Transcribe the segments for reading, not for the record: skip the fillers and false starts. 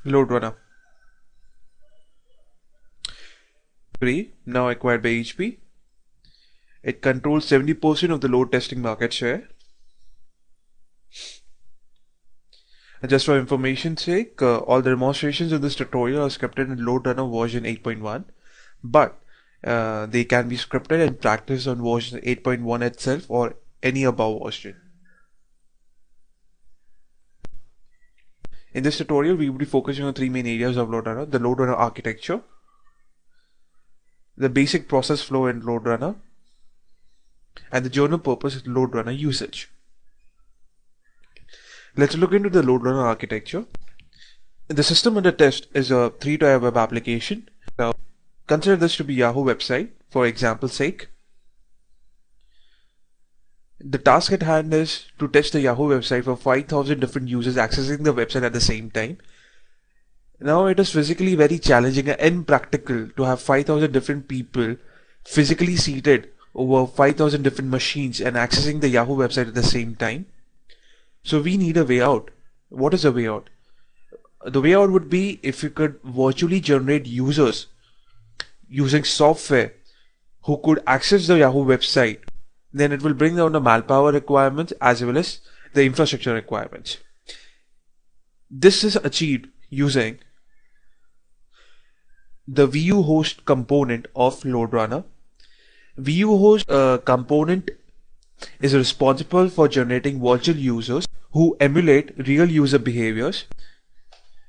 Loadrunner. Now acquired by HP. It controls 70% of the load testing market share. And just for information's sake, all the demonstrations in this tutorial are scripted in Loadrunner version 8.1, but they can be scripted and practiced on version 8.1 itself or any above version. In this tutorial, we will be focusing on three main areas of Loadrunner: the Loadrunner architecture, the basic process flow in Loadrunner, and the general purpose Loadrunner usage. Let's look into the Loadrunner architecture. The system under test is a 3-tier web application. Now, consider this to be Yahoo website, for example's sake. The task at hand is to test the Yahoo website for 5,000 different users accessing the website at the same time. Now, it is physically very challenging and impractical to have 5,000 different people physically seated over 5,000 different machines and accessing the Yahoo website at the same time. So we need a way out. What is the way out? The way out would be if you could virtually generate users using software who could access the Yahoo website. Then it will bring down the manpower requirements as well as the infrastructure requirements. This is achieved using the VU host component of Loadrunner. VU host component is responsible for generating virtual users who emulate real user behaviors.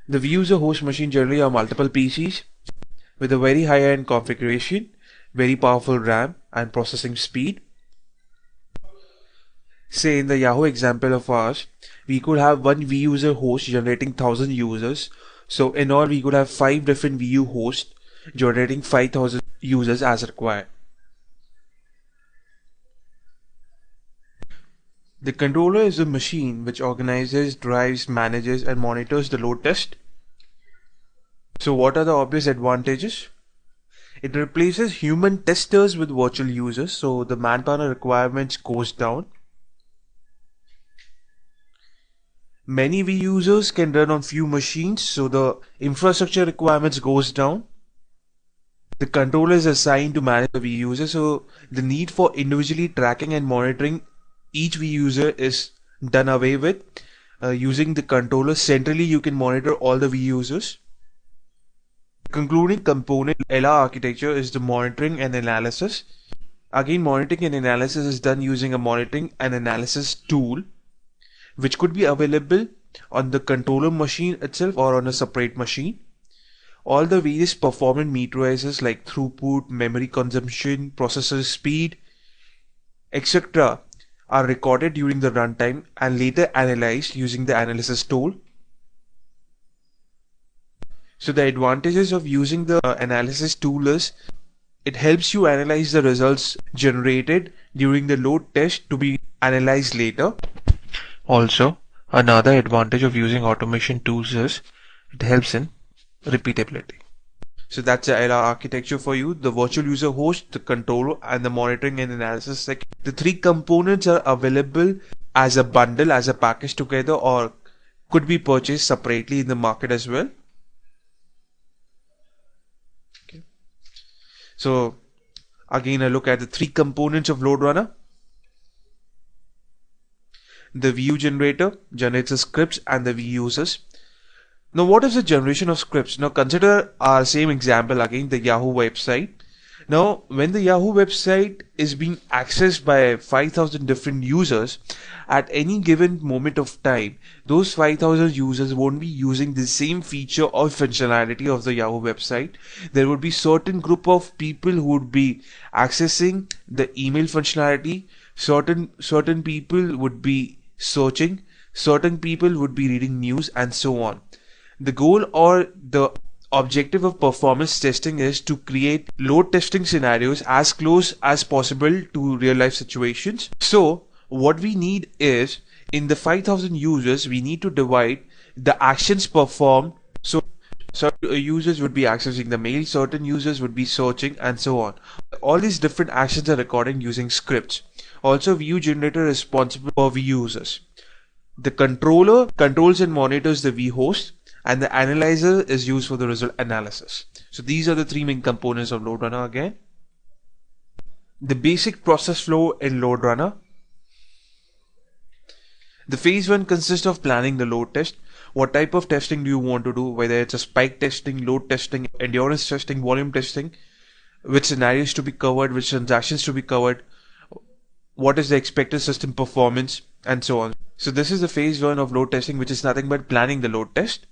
The user host machine generally are multiple PCs with a very high-end configuration, very powerful RAM and processing speed. Say in the Yahoo example of ours, we could have one VUser host generating 1,000 users. So in all, we could have 5 different VU hosts generating 5,000 users as required. The controller is a machine which organizes, drives, manages and monitors the load test. So what are the obvious advantages? It replaces human testers with virtual users, so the manpower requirements goes down. Many V users can run on few machines, so the infrastructure requirements goes down. The controller is assigned to manage the V user, so the need for individually tracking and monitoring each V user is done away with. Using the controller centrally, you can monitor all the V users. Concluding component LR architecture is the monitoring and analysis. Again, monitoring and analysis is done using a monitoring and analysis tool, which could be available on the controller machine itself or on a separate machine. All the various performance matrices like throughput, memory consumption, processor speed, etc. are recorded during the runtime and later analyzed using the analysis tool. So the advantages of using the analysis tool is it helps you analyze the results generated during the load test to be analyzed later. Also, another advantage of using automation tools is it helps in repeatability. So that's the LR architecture for you: the virtual user host, the controller, and the monitoring and analysis section. The 3 components are available as a bundle, as a package together, or could be purchased separately in the market as well. Okay. So again, a look at the 3 components of Loadrunner. The VU generator generates the scripts and the V users. Now, what is the generation of scripts? Now, consider our same example again, the Yahoo website. Now, when the Yahoo website is being accessed by 5,000 different users at any given moment of time, those 5,000 users won't be using the same feature or functionality of the Yahoo website. There would be certain group of people who would be accessing the email functionality. Certain people would be searching, certain people would be reading news, and so on. The goal or the objective of performance testing is to create load testing scenarios as close as possible to real life situations. So what we need is, in the 5,000 users, we need to divide the actions performed. So certain users would be accessing the mail, certain users would be searching, and so on. All these different actions are recorded using scripts. Also, VU generator is responsible for V users. The controller controls and monitors the V host. and the analyzer is used for the result analysis. So these are the three main components of Loadrunner again. The basic process flow in Loadrunner. The phase 1 consists of planning the load test. What type of testing do you want to do? Whether it's a spike testing, load testing, endurance testing, volume testing, which scenarios to be covered, which transactions to be covered, what is the expected system performance, and so on. So this is the phase 1 of load testing, which is nothing but planning the load test.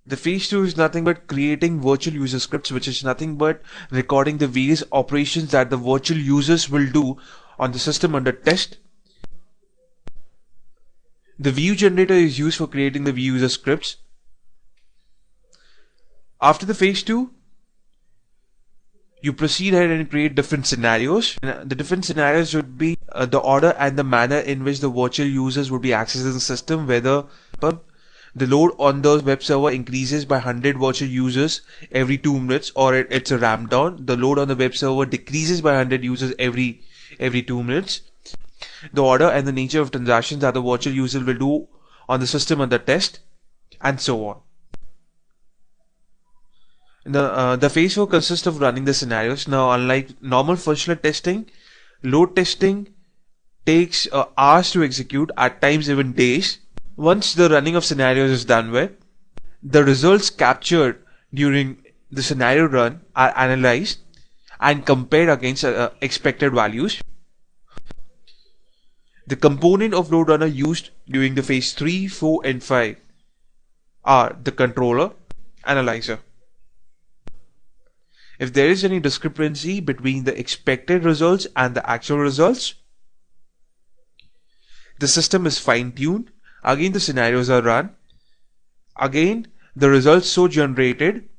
The phase 2 is nothing but creating virtual user scripts, which is nothing but recording the various operations that the virtual users will do on the system under test. The view generator is used for creating the view user scripts. After the phase 2, you proceed ahead and create different scenarios. The different scenarios would be the order and the manner in which the virtual users would be accessing the system, whether the load on the web server increases by 100 virtual users every 2 minutes, or it's a ramp down. The load on the web server decreases by 100 users every 2 minutes. The order and the nature of transactions that the virtual user will do on the system under test, and so on. The phase 4 consists of running the scenarios. Now, unlike normal functional testing, load testing takes hours to execute, at times even days. Once the running of scenarios is done with, the results captured during the scenario run are analyzed and compared against expected values. The component of Loadrunner used during the phase 3, 4 and 5 are the controller, analyzer. If there is any discrepancy between the expected results and the actual results, the system is fine-tuned. Again, the scenarios are run. Again, the results so generated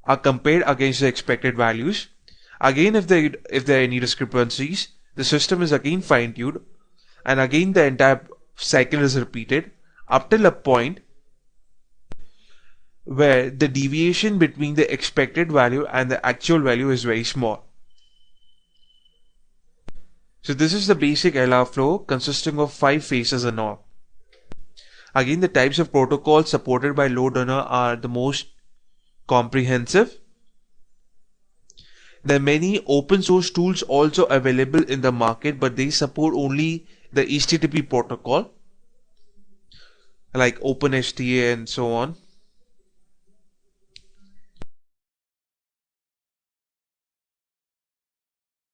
are compared against the expected values. Again, if there are any discrepancies, the system is again fine-tuned, and again the entire cycle is repeated up till a point where the deviation between the expected value and the actual value is very small. So this is the basic LR flow consisting of 5 phases and all. Again, the types of protocols supported by Loadrunner are the most comprehensive. There are many open source tools also available in the market, but they support only the HTTP protocol like OpenHTA and so on.